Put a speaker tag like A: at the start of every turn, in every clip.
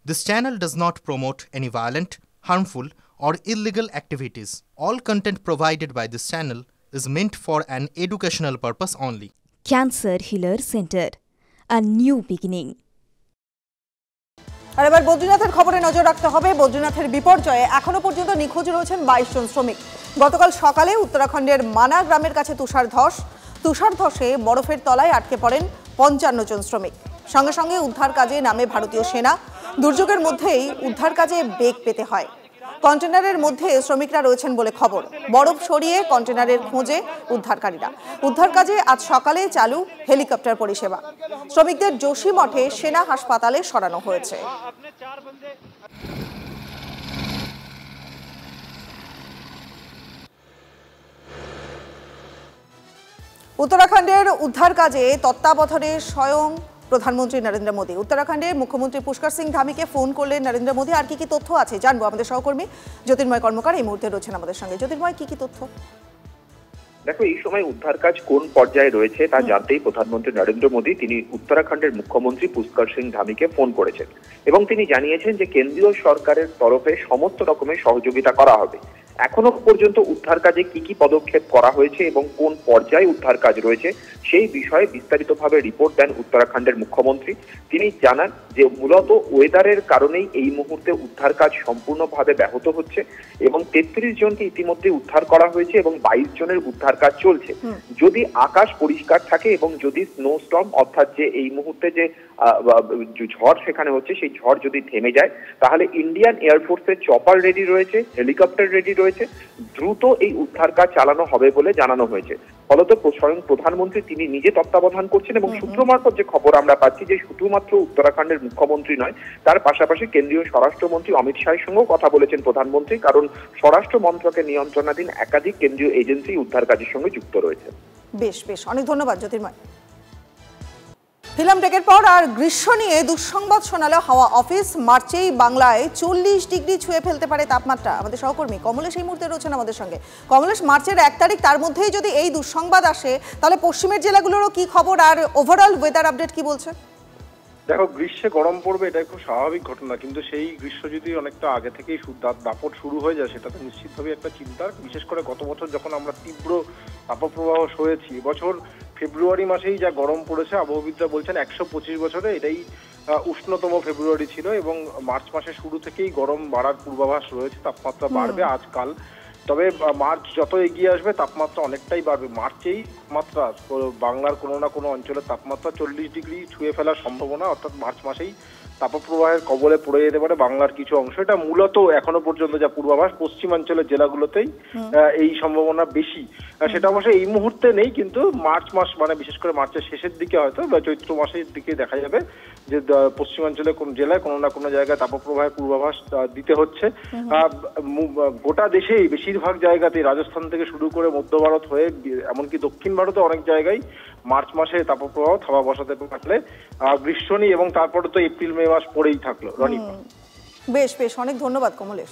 A: This channel does not promote any violent, harmful, or illegal activities. All content provided by this channel is meant for an educational purpose only.
B: Cancer Healer Center, a new beginning.
C: আর এবার বদ্রীনাথের খবরে নজর রাখতে হবে। বদ্রীনাথের বিপর্যয়ে এখনো পর্যন্ত নিখোঁজ রয়েছেন 22 জন শ্রমিক। গতকাল সকালে উত্তরাখণ্ডের মানা গ্রামের কাছে তুষার ধসে বরফের তলায় আটকে পড়েন 55 জন শ্রমিক। সঙ্গে সঙ্গে উদ্ধার কাজে নামে ভারতীয় সেনা। দুর্যোগের মধ্যেই উদ্ধার কাজে বেগ পেতে হয়। কন্টেনারের মধ্যে শ্রমিকরা রয়েছেন বলে খবর। বরফ সরিয়ে কন্টেনারের খোঁজে উদ্ধারকারীরা। উদ্ধার কাজে আজ সকালে চালু হেলিকপ্টার পরিষেবা। শ্রমিকদের যোশীমঠে সেনা হাসপাতালে সরানো হয়েছে। উত্তরাখণ্ডের উদ্ধার কাজে তত্ত্বাবধানে স্বয়ং প্রধানমন্ত্রী নরেন্দ্র মোদী। উত্তরাখণ্ডের মুখ্যমন্ত্রী পুষ্কর সিং ধামিকে ফোন করলেন নরেন্দ্র মোদী। আর কি তথ্য আছে জানবো। আমাদের সহকর্মী জ্যোতির্ময় কর্মকার এই মুহূর্তে রয়েছেন আমাদের সঙ্গে। জ্যোতির্ময়, কি তথ্য?
D: দেখো, এই সময় উদ্ধার কাজ কোন পর্যায়ে রয়েছে তা জানতেই প্রধানমন্ত্রী নরেন্দ্র মোদী তিনি উত্তরাখণ্ডের মুখ্যমন্ত্রী পুষ্কর সিং ধামিকে ফোন করেছেন এবং তিনি জানিয়েছেন যে কেন্দ্রীয় সরকারের তরফে সমস্ত রকমের সহযোগিতা করা হবে। এখনো পর্যন্ত উদ্ধার কাজে কি কি পদক্ষেপ করা হয়েছে এবং কোন পর্যায়ে উদ্ধার কাজ রয়েছে সেই বিষয়ে বিস্তারিতভাবে রিপোর্ট দেন উত্তরাখণ্ডের মুখ্যমন্ত্রী। তিনি জানান যে মূলত ওয়েদারের কারণেই এই মুহূর্তে উদ্ধার কাজ সম্পূর্ণভাবে ব্যাহত হচ্ছে এবং 33 জনকে ইতিমধ্যে উদ্ধার করা হয়েছে এবং 22 জনের উদ্ধার কাজ চলছে। যদি আকাশ পরিষ্কার থাকে এবং যদি স্নোস্টর্ম অর্থাৎ যে এই মুহূর্তে যে ঝড় সেখানে হচ্ছে সেই ঝড় যদি থেমে যায় তাহলে ইন্ডিয়ান এয়ারফোর্সের চপার রেডি রয়েছে, হেলিকপ্টার রেডি রয়েছে, দ্রুত এই উদ্ধার কাজ চালানো হবে বলে জানানো হয়েছে। ফলত স্বয়ং প্রধানমন্ত্রী তিনি নিজে তত্ত্বাবধান করছেন এবং সূত্র মারফত যে খবর আমরা পাচ্ছি যে শুধুমাত্র উত্তরাখণ্ডের মুখ্যমন্ত্রী নয়, তার পাশাপাশি কেন্দ্রীয় স্বরাষ্ট্রমন্ত্রী অমিত শাহের সঙ্গেও কথা বলেছেন প্রধানমন্ত্রী, কারণ স্বরাষ্ট্র মন্ত্রকের নিয়ন্ত্রণাধীন একাধিক কেন্দ্রীয় এজেন্সি উদ্ধার কাজের সঙ্গে যুক্ত রয়েছে।
C: বেশ অনেক ধন্যবাদ জ্যোতির্ময়। ফিল্ম ব্রেকের পর আর গ্রীষ্ম নিয়ে দুঃসংবাদ শোনালো হাওয়া অফিস। মার্চেই বাংলায় 40 ডিগ্রি ছুঁয়ে ফেলতে পারে তাপমাত্রা। আমাদের সহকর্মী কমলেশ এই মুহূর্তে রয়েছেন আমাদের সঙ্গে। কমলেশ, মার্চের 1 তারিখ, তার মধ্যেই যদি এই দুঃসংবাদ আসে তাহলে পশ্চিমের জেলাগুলোরও কি খবর আর ওভারঅল ওয়েদার আপডেট কি বলছে?
E: দেখো, গ্রীষ্মে গরম পড়বে এটা খুব স্বাভাবিক ঘটনা, কিন্তু সেই গ্রীষ্ম যদি অনেকটা আগে থেকেই দাপট শুরু হয়ে যায় সেটা তো নিশ্চিতভাবে একটা চিন্তার। বিশেষ করে গত বছর যখন আমরা তীব্র তাপপ্রবাহ সয়েছি, এবছর ফেব্রুয়ারি মাসেই যা গরম পড়েছে আবহবিদরা বলছেন 125 বছরে এটাই উষ্ণতম ফেব্রুয়ারি ছিল এবং মার্চ মাসের শুরু থেকেই গরম বাড়ার পূর্বাভাস রয়েছে। তাপমাত্রা বাড়বে আজকাল, তবে মার্চ যত এগিয়ে আসবে তাপমাত্রা অনেকটাই বাড়বে। মার্চেই তাপমাত্রা বাংলার কোনো না কোনো অঞ্চলের তাপমাত্রা 40 ডিগ্রি ছুঁয়ে ফেলার সম্ভাবনা, অর্থাৎ মার্চ মাসেই তাপপ্রবাহের কবলে পড়ে যেতে পারে বাংলার কিছু অংশ। এটা মূলত এখনো পর্যন্ত যা পূর্বাভাস, পশ্চিমাঞ্চলের জেলাগুলোতেই এই সম্ভাবনা বেশি। সেটা অবশ্য এই মুহূর্তে নেই, কিন্তু মার্চ মাস মানে বিশেষ করে মার্চের শেষের দিকে হয়তো বা চৈত্র মাসের দিকে দেখা যাবে যে পশ্চিমাঞ্চলের কোন জেলায় কোনো না কোনো জায়গায় তাপপ্রবাহের পূর্বাভাস দিতে হচ্ছে। গোটা দেশেই বেশিরভাগ জায়গাতেই রাজস্থান থেকে শুরু করে মধ্য ভারত হয়ে এমনকি দক্ষিণ ভারতে অনেক জায়গায় মার্চ মাসে তাপপ্রবাহ থাবা বসাতে পারলে গ্রীষ্ম নেই এবং তারপরে তো এপ্রিল মে মাস পরেই থাকলো। রনিপা,
C: বেশ অনেক ধন্যবাদ কমলেশ।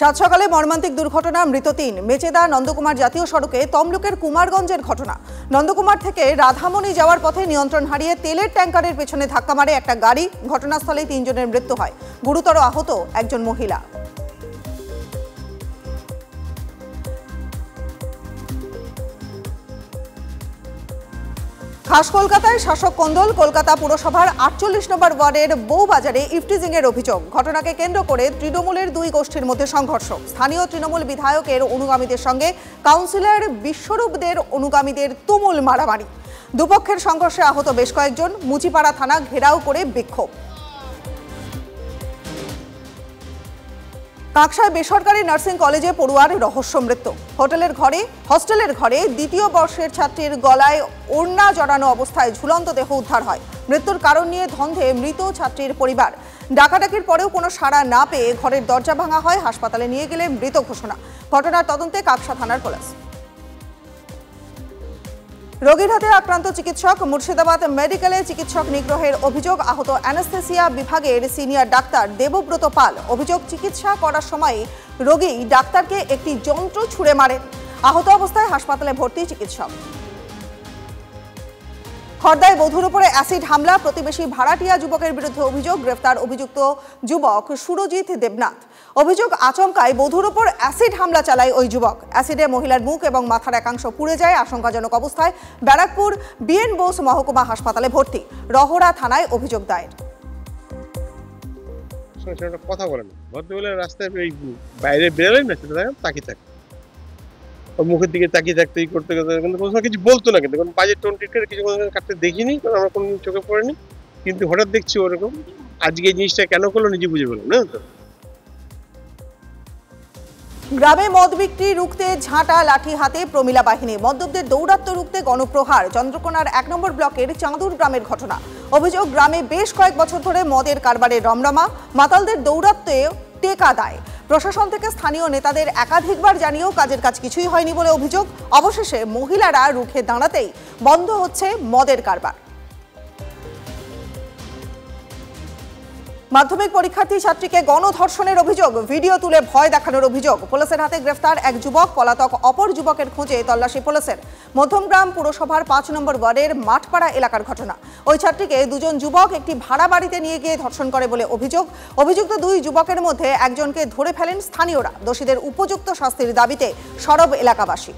C: সাত সকালে মর্মান্তিক দুর্ঘটনা, মৃত 3। মেচেদা নন্দকুমার জাতীয় সড়কে তমলুকের কুমারগঞ্জের ঘটনা। নন্দকুমার থেকে রাধামণি যাওয়ার পথে নিয়ন্ত্রণ হারিয়ে তেলের ট্যাঙ্কারের পেছনে ধাক্কা মারে একটা গাড়ি। ঘটনাস্থলেই 3 জনের মৃত্যু হয়, গুরুতর আহত একজন মহিলা। খাস কলকাতায় শাসক কোন্দল। কলকাতা পুরসভার 48 নম্বর ওয়ার্ডের বউবাজারে ইফটিজিং এর অভিযোগ। ঘটনাকে কেন্দ্র করে তৃণমূলের 2 গোষ্ঠীর মধ্যে সংঘর্ষ। স্থানীয় তৃণমূল বিধায়কের অনুগামীদের সঙ্গে কাউন্সিলর বিশ্বরূপদের অনুগামীদের তুমুল মারামারি। দুপক্ষের সংঘর্ষে আহত বেশ কয়েকজন। মুচিপাড়া থানা ঘেরাও করে বিক্ষোভ। কাকসায় বেসরকারি নার্সিং কলেজে পড়ুয়ার রহস্য মৃত্যু। হস্টেলের ঘরে 2য় বর্ষের ছাত্রীর গলায় ওড়না জড়ানো অবস্থায় ঝুলন্ত দেহ উদ্ধার হয়। মৃত্যুর কারণ নিয়ে ধন্ধে মৃত ছাত্রীর পরিবার। ডাকাডাকির পরেও কোনো সাড়া না পেয়ে ঘরের দরজা ভাঙা হয়। হাসপাতালে নিয়ে গেলে মৃত ঘোষণা। ঘটনার তদন্তে কাকসা থানার পুলিশ। রোগীর হাতে আক্রান্ত চিকিৎসক, মুর্শিদাবাদ মেডিকেলে চিকিৎসক নিগ্রহের অভিযোগ। আহত অ্যানেস্থেসিয়া বিভাগের সিনিয়র ডাক্তার দেবব্রত পাল। অভিযোগ, চিকিৎসা করার সময় রোগী ডাক্তারকে একটি যন্ত্র ছুঁড়ে মারেন। আহত অবস্থায় হাসপাতালে ভর্তি চিকিৎসক। খড়দায় বধূর উপরে অ্যাসিড হামলা, প্রতিবেশী ভাড়াটিয়া যুবকের বিরুদ্ধে অভিযোগ। গ্রেফতার অভিযুক্ত যুবক সুরজিৎ দেবনাথ। অভিযোগ, আচমকায় বধূর উপর অ্যাসিড হামলা চালায় ওই যুবক। অ্যাসিডে মহিলার মুখ এবং মাথার একাংশ পুড়ে যায়। আশঙ্কাজনক অবস্থায় ব্যারাকপুর বিএন বোস মহকুমা হাসপাতালে ভর্তি। রহরা থানায় অভিযোগ দায়ের।
F: কথা বলেন ভদ্রবেলা রাস্তায় বাইরে বেরোলেন না, সেটা তাকিয়ে থাকে, মুখের দিকে তাকিয়ে থাকতে করতে কিন্তু কোনো সময় কিছু বলতো না, কিন্তু বাজে টোন টিটকে কিছু কাটতে দেখিনি, কারণ আমরা কোনো চোখে পড়েনি। কিন্তু হঠাৎ দেখছি ওরকম। আজকে এই জিনিসটা কেন করলো নিজে বুঝে পেলাম না।
C: গ্রামে মদ বিক্রি রুখতে ঝাঁটা লাঠি হাতে প্রমিলা বাহিনী। মদ্যপদের দৌরাত্ম্য রুখতে গণপ্রহার। চন্দ্রকোনার ১ নম্বর ব্লকের চাঁদুর গ্রামের ঘটনা। অভিযোগ, গ্রামে বেশ কয়েক বছর ধরে মদের কারবারের রমরমা। মাতালদের দৌরাত্ম্যে টেকা দেয়। প্রশাসন থেকে স্থানীয় নেতাদের একাধিকবার জানিয়েও কাজের কাজ কিছুই হয়নি বলে অভিযোগ। অবশেষে মহিলারা রুখে দাঁড়াতেই বন্ধ হচ্ছে মদের কারবার। মাধ্যমিক পরীক্ষার্থী ছাত্রীকে গণধর্ষণের অভিযোগ, ভিডিও তুলে ভয় দেখানোর অভিযোগ। পুলিশের হাতে গ্রেফতার এক যুবক। পলাতক অপর যুবকের খোঁজে তল্লাশি পুলিশের। মধ্যমগ্রাম পুরসভার ৫ নম্বর ওয়ার্ডের মাঠপাড়া এলাকার ঘটনা। ওই ছাত্রীকে দুজন যুবক একটি ভাড়া বাড়িতে নিয়ে গিয়ে ধর্ষণ করে বলে অভিযোগ। অভিযুক্ত দুই যুবকের মধ্যে একজনকে ধরে ফেলেন স্থানীয়রা। দোষীদের উপযুক্ত শাস্তির দাবিতে সরব এলাকাবাসী।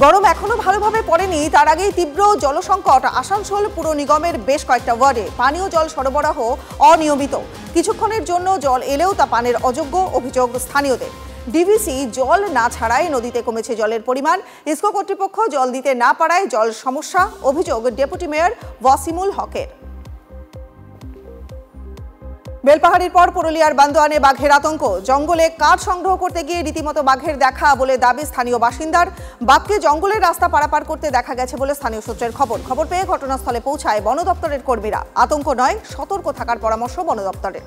C: গরম এখনো ভালোভাবে পড়েনি, তার আগেই তীব্র জলসংকট। আসানসোল পুর নিগমের বেশ কয়েকটা ওয়ার্ডে পানীয় জল সরবরাহ অনিয়মিত। কিছুক্ষণের জন্য জল এলেও তা পানের অযোগ্য, অভিযোগ স্থানীয়দের। ডিভিসি জল না ছাড়ায় নদীতে কমেছে জলের পরিমাণ। ইসকো কর্তৃপক্ষ জল দিতে না পারায় জল সমস্যা, অভিযোগ ডেপুটি মেয়র ওয়াসিমুল হকের। বেলপাহাড়ির পর পুরুলিয়ার বান্দোয়ানে বাঘের আতঙ্ক। জঙ্গলে কাঠ সংগ্রহ করতে গিয়ে রীতিমতো বাঘের দেখা বলে দাবি স্থানীয় বাসিন্দার। বাঘকে জঙ্গলের রাস্তা পারাপার করতে দেখা গেছে বলে স্থানীয় সূত্রের খবর পেয়ে ঘটনাস্থলে পৌঁছায় বন দপ্তরের কর্মীরা। আতঙ্ক নয়, সতর্ক থাকার পরামর্শ বন দপ্তরের।